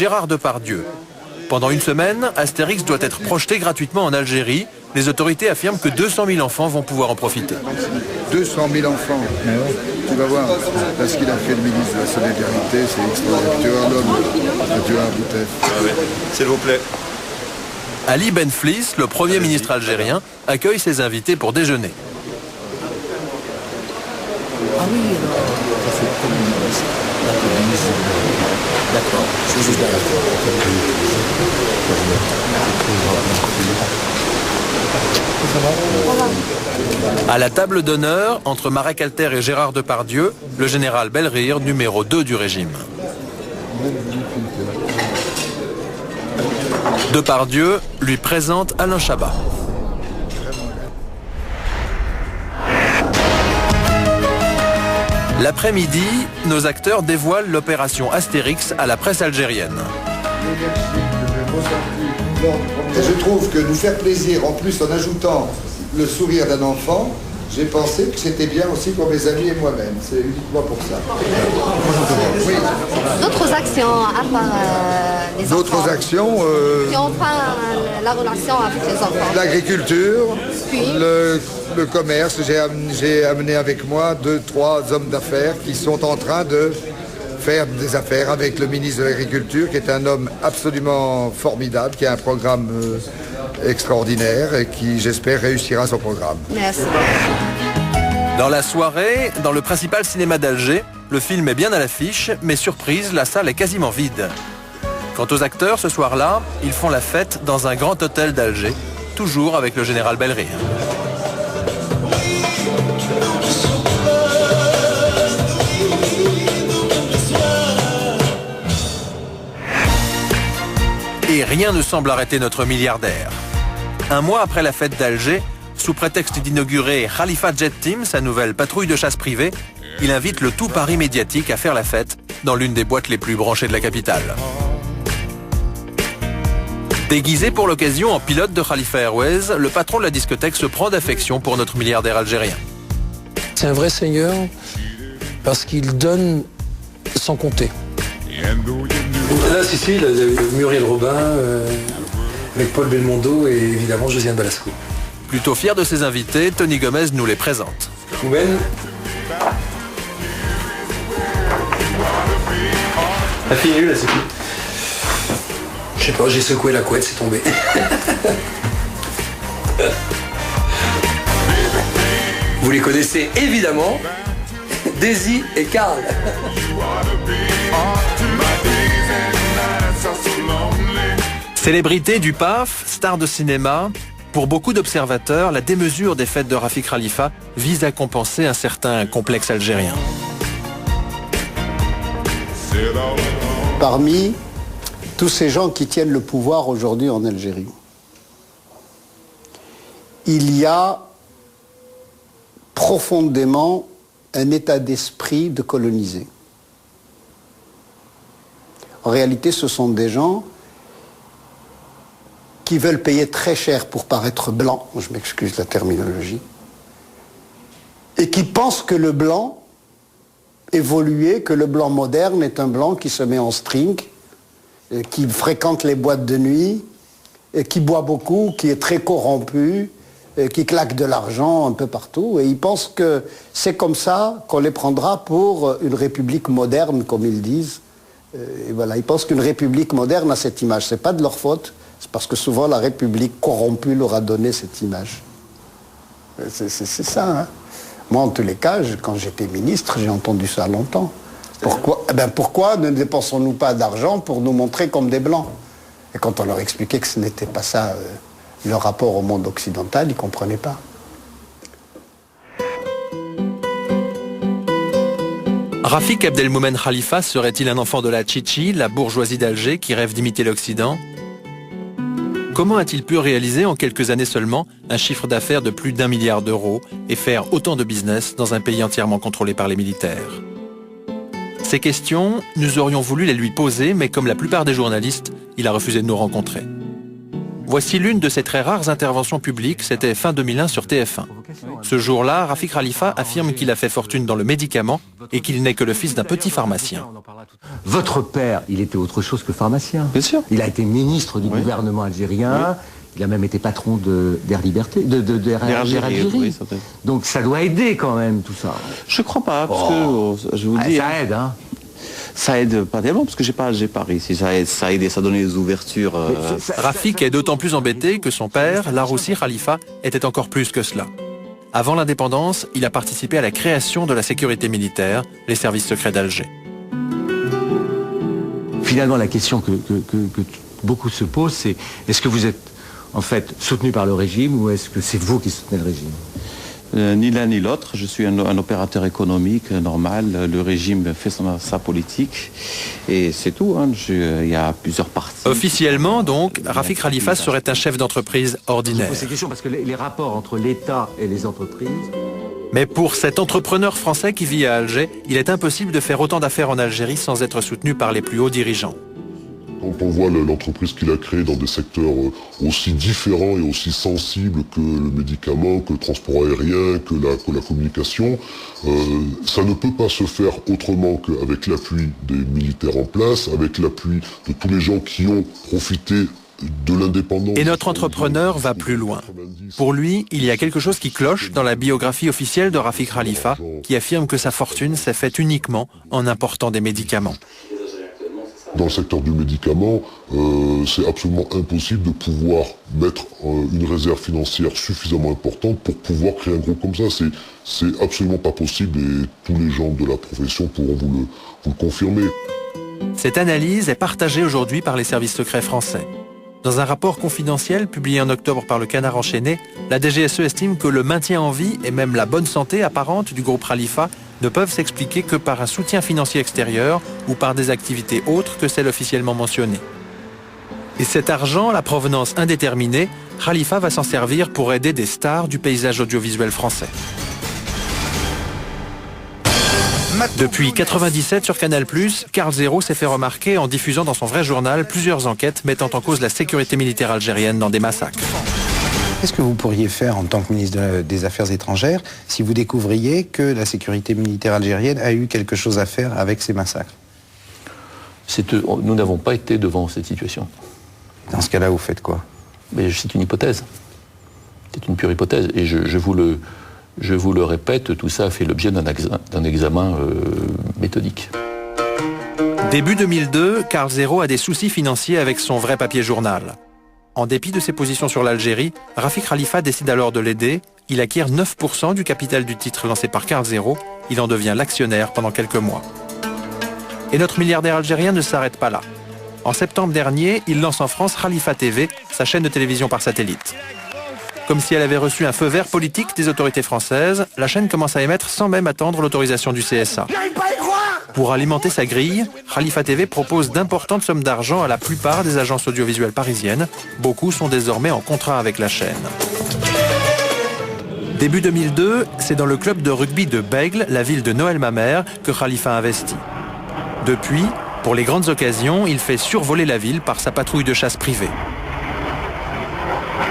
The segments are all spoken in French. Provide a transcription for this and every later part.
Gérard Depardieu. Pendant une semaine, Astérix doit être projeté gratuitement en Algérie. Les autorités affirment que 200 000 enfants vont pouvoir en profiter. 200 000 enfants, tu vas voir, parce qu'il a fait le ministre de la Solidarité, c'est extraordinaire. Tu as un homme, tu as un Boutef. S'il vous plaît. Ali Benflis, le Premier ministre algérien, accueille ses invités pour déjeuner. Ah oui, ça c'est le Premier ministre. D'accord, je suis À la table d'honneur, entre Marek Alter et Gérard Depardieu, le général Belrire, numéro 2 du régime. Depardieu lui présente Alain Chabat. L'après-midi, nos acteurs dévoilent l'opération Astérix à la presse algérienne. Et je trouve que nous faire plaisir, en plus en ajoutant le sourire d'un enfant, j'ai pensé que c'était bien aussi pour mes amis et moi-même. C'est uniquement pour ça. Oui. D'autres actions à part les enfants. D'autres actions Si on prend la relation avec les enfants. L'agriculture, Puis le commerce. J'ai amené avec moi 2-3 hommes d'affaires qui sont en train de faire des affaires avec le ministre de l'Agriculture, qui est un homme absolument formidable, qui a un programme extraordinaire et qui, j'espère, réussira son programme. Merci. Dans la soirée, dans le principal cinéma d'Alger, le film est bien à l'affiche, mais surprise, la salle est quasiment vide. Quant aux acteurs, ce soir-là, ils font la fête dans un grand hôtel d'Alger, toujours avec le général Belrire. Et rien ne semble arrêter notre milliardaire. Un mois après la fête d'Alger, sous prétexte d'inaugurer Khalifa Jet Team, sa nouvelle patrouille de chasse privée, il invite le tout Paris médiatique à faire la fête dans l'une des boîtes les plus branchées de la capitale. Déguisé pour l'occasion en pilote de Khalifa Airways, le patron de la discothèque se prend d'affection pour notre milliardaire algérien. C'est un vrai seigneur parce qu'il donne sans compter. Là, c'est Muriel Robin, avec Paul Belmondo et évidemment Josiane Balasco. Plutôt fier de ses invités, Tony Gomez nous les présente. Koumen. La fille nulle, là, c'est qui? Je sais pas, j'ai secoué la couette, c'est tombé. Vous les connaissez évidemment, Daisy et Karl. Célébrité du PAF, star de cinéma, pour beaucoup d'observateurs, la démesure des fêtes de Rafik Khalifa vise à compenser un certain complexe algérien. Parmi tous ces gens qui tiennent le pouvoir aujourd'hui en Algérie, il y a profondément un état d'esprit de colonisé. En réalité, ce sont des gens qui veulent payer très cher pour paraître blancs, je m'excuse la terminologie, et qui pensent que le blanc évolué, que le blanc moderne est un blanc qui se met en string, qui fréquente les boîtes de nuit, et qui boit beaucoup, qui est très corrompu, qui claque de l'argent un peu partout, et ils pensent que c'est comme ça qu'on les prendra pour une république moderne, comme ils disent. Et voilà, ils pensent qu'une république moderne a cette image. C'est pas de leur faute, c'est parce que souvent la république corrompue leur a donné cette image. C'est ça, hein. Moi, en tous les cas, quand j'étais ministre, j'ai entendu ça longtemps. Pourquoi, pourquoi ne dépensons-nous pas d'argent pour nous montrer comme des blancs? Et quand on leur expliquait que ce n'était pas ça leur rapport au monde occidental, ils ne comprenaient pas. Rafik Abdelmoumen Khalifa serait-il un enfant de la Tchétchi, la bourgeoisie d'Alger qui rêve d'imiter l'Occident? Comment a-t-il pu réaliser en quelques années seulement un chiffre d'affaires de plus d'1 milliard d'euros et faire autant de business dans un pays entièrement contrôlé par les militaires? Ces questions, nous aurions voulu les lui poser, mais comme la plupart des journalistes, il a refusé de nous rencontrer. Voici l'une de ses très rares interventions publiques, c'était fin 2001 sur TF1. Ce jour-là, Rafik Khalifa affirme qu'il a fait fortune dans le médicament et qu'il n'est que le fils d'un petit pharmacien. Votre père, il était autre chose que pharmacien. Bien sûr. Il a été ministre du gouvernement algérien. Il a même été patron d'Air Liberté, d'Air Algérie. Oui, donc ça doit aider quand même tout ça. je crois pas, parce que je vous dis. Ça aide, hein. Ça aide pas tellement, parce que j'ai pas réussi. Ça aide, ça donne des ouvertures. Rafik est d'autant plus embêté que son père, Laroussi Khalifa, était encore plus que cela. Avant l'indépendance, il a participé à la création de la sécurité militaire, les services secrets d'Alger. Finalement, la question que beaucoup se posent, c'est est-ce que vous êtes en fait soutenu par le régime ou est-ce que c'est vous qui soutenez le régime ? Ni l'un ni l'autre. Je suis un opérateur économique normal. Le régime fait sa politique et c'est tout. Hein. Il y a plusieurs parties. Officiellement, donc, Rafik Khalifa serait un chef d'entreprise ordinaire. Je pose ces questions parce que les rapports entre l'État et les entreprises... Mais pour cet entrepreneur français qui vit à Alger, il est impossible de faire autant d'affaires en Algérie sans être soutenu par les plus hauts dirigeants. Quand on voit l'entreprise qu'il a créée dans des secteurs aussi différents et aussi sensibles que le médicament, que le transport aérien, que la communication, ça ne peut pas se faire autrement qu'avec l'appui des militaires en place, avec l'appui de tous les gens qui ont profité de l'indépendance. Et notre entrepreneur va plus loin. Pour lui, il y a quelque chose qui cloche dans la biographie officielle de Rafik Khalifa, qui affirme que sa fortune s'est faite uniquement en important des médicaments. Dans le secteur du médicament, c'est absolument impossible de pouvoir mettre une réserve financière suffisamment importante pour pouvoir créer un groupe comme ça. C'est absolument pas possible et tous les gens de la profession pourront vous le confirmer. Cette analyse est partagée aujourd'hui par les services secrets français. Dans un rapport confidentiel publié en octobre par le Canard enchaîné, la DGSE estime que le maintien en vie et même la bonne santé apparente du groupe Khalifa ne peuvent s'expliquer que par un soutien financier extérieur ou par des activités autres que celles officiellement mentionnées. Et cet argent, la provenance indéterminée, Khalifa va s'en servir pour aider des stars du paysage audiovisuel français. Depuis 1997 sur Canal+, Carl Zero s'est fait remarquer en diffusant dans son vrai journal plusieurs enquêtes mettant en cause la sécurité militaire algérienne dans des massacres. Qu'est-ce que vous pourriez faire en tant que ministre des Affaires étrangères si vous découvriez que la sécurité militaire algérienne a eu quelque chose à faire avec ces massacres ? Nous n'avons pas été devant cette situation. Dans ce cas-là, vous faites quoi ? Mais c'est une hypothèse. C'est une pure hypothèse. Et je vous le répète, tout ça a fait l'objet d'un examen méthodique. Début 2002, Carl Zero a des soucis financiers avec son vrai papier journal. En dépit de ses positions sur l'Algérie, Rafik Khalifa décide alors de l'aider. Il acquiert 9% du capital du titre lancé par Carl Zero. Il en devient l'actionnaire pendant quelques mois. Et notre milliardaire algérien ne s'arrête pas là. En septembre dernier, il lance en France Khalifa TV, sa chaîne de télévision par satellite. Comme si elle avait reçu un feu vert politique des autorités françaises, la chaîne commence à émettre sans même attendre l'autorisation du CSA. Pour alimenter sa grille, Khalifa TV propose d'importantes sommes d'argent à la plupart des agences audiovisuelles parisiennes. Beaucoup sont désormais en contrat avec la chaîne. Début 2002, c'est dans le club de rugby de Bègle, la ville de Noël Mamère, que Khalifa investit. Depuis, pour les grandes occasions, il fait survoler la ville par sa patrouille de chasse privée.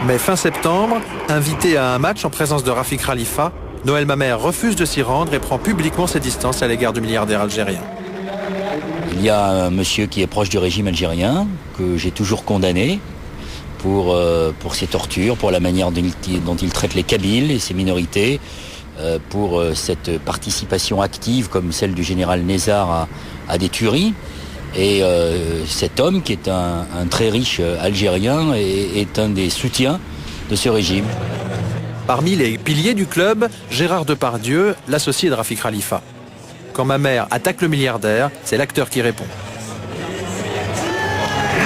Mais fin septembre, invité à un match en présence de Rafik Khalifa, Noël Mamère refuse de s'y rendre et prend publiquement ses distances à l'égard du milliardaire algérien. Il y a un monsieur qui est proche du régime algérien, que j'ai toujours condamné pour ses tortures, pour la manière dont il traite les Kabyles et ses minorités, pour cette participation active comme celle du général Nézar à des tueries. Et cet homme, qui est un très riche Algérien, est un des soutiens de ce régime. Parmi les piliers du club, Gérard Depardieu, l'associé de Rafik Khalifa. Quand Mamère attaque le milliardaire, c'est l'acteur qui répond.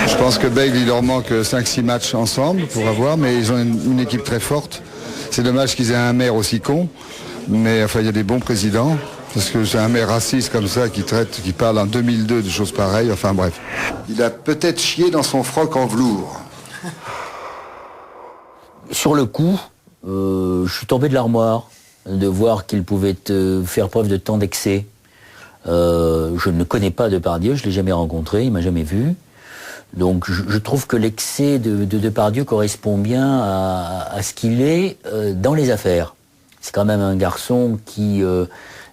Je pense que Bègle, il leur manque 5-6 matchs ensemble pour avoir, mais ils ont une équipe très forte. C'est dommage qu'ils aient un maire aussi con, mais enfin il y a des bons présidents. Parce que c'est un maire raciste comme ça qui parle en 2002 de choses pareilles, enfin bref. Il a peut-être chié dans son froc en velours. Sur le coup, je suis tombé de l'armoire de voir qu'il pouvait faire preuve de tant d'excès. Je ne connais pas Depardieu, je ne l'ai jamais rencontré, il ne m'a jamais vu. Donc je trouve que l'excès de Depardieu correspond bien à ce qu'il est dans les affaires. C'est quand même un garçon qui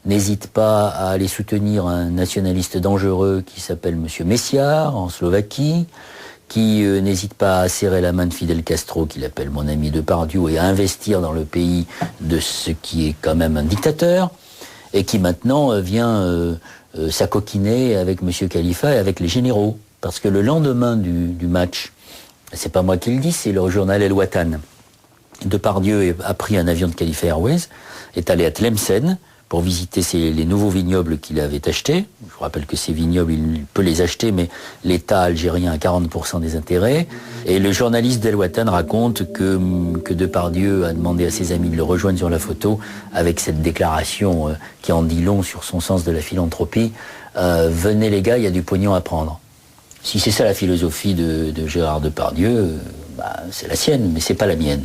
n'hésite pas à aller soutenir un nationaliste dangereux qui s'appelle Monsieur Messiar en Slovaquie, qui n'hésite pas à serrer la main de Fidel Castro, qu'il appelle mon ami Depardieu, et à investir dans le pays de ce qui est quand même un dictateur, et qui maintenant vient s'acoquiner avec Monsieur Khalifa et avec les généraux. Parce que le lendemain du match, c'est pas moi qui le dis, c'est le journal El Watan, Depardieu a pris un avion de Khalifa Airways, est allé à Tlemcen pour visiter les nouveaux vignobles qu'il avait achetés. Je vous rappelle que ces vignobles, il peut les acheter, mais l'État algérien a 40% des intérêts. Et le journaliste d'El Watan raconte que Depardieu a demandé à ses amis de le rejoindre sur la photo avec cette déclaration qui en dit long sur son sens de la philanthropie. Venez les gars, il y a du pognon à prendre. Si c'est ça la philosophie de Gérard Depardieu, c'est la sienne, mais c'est pas la mienne.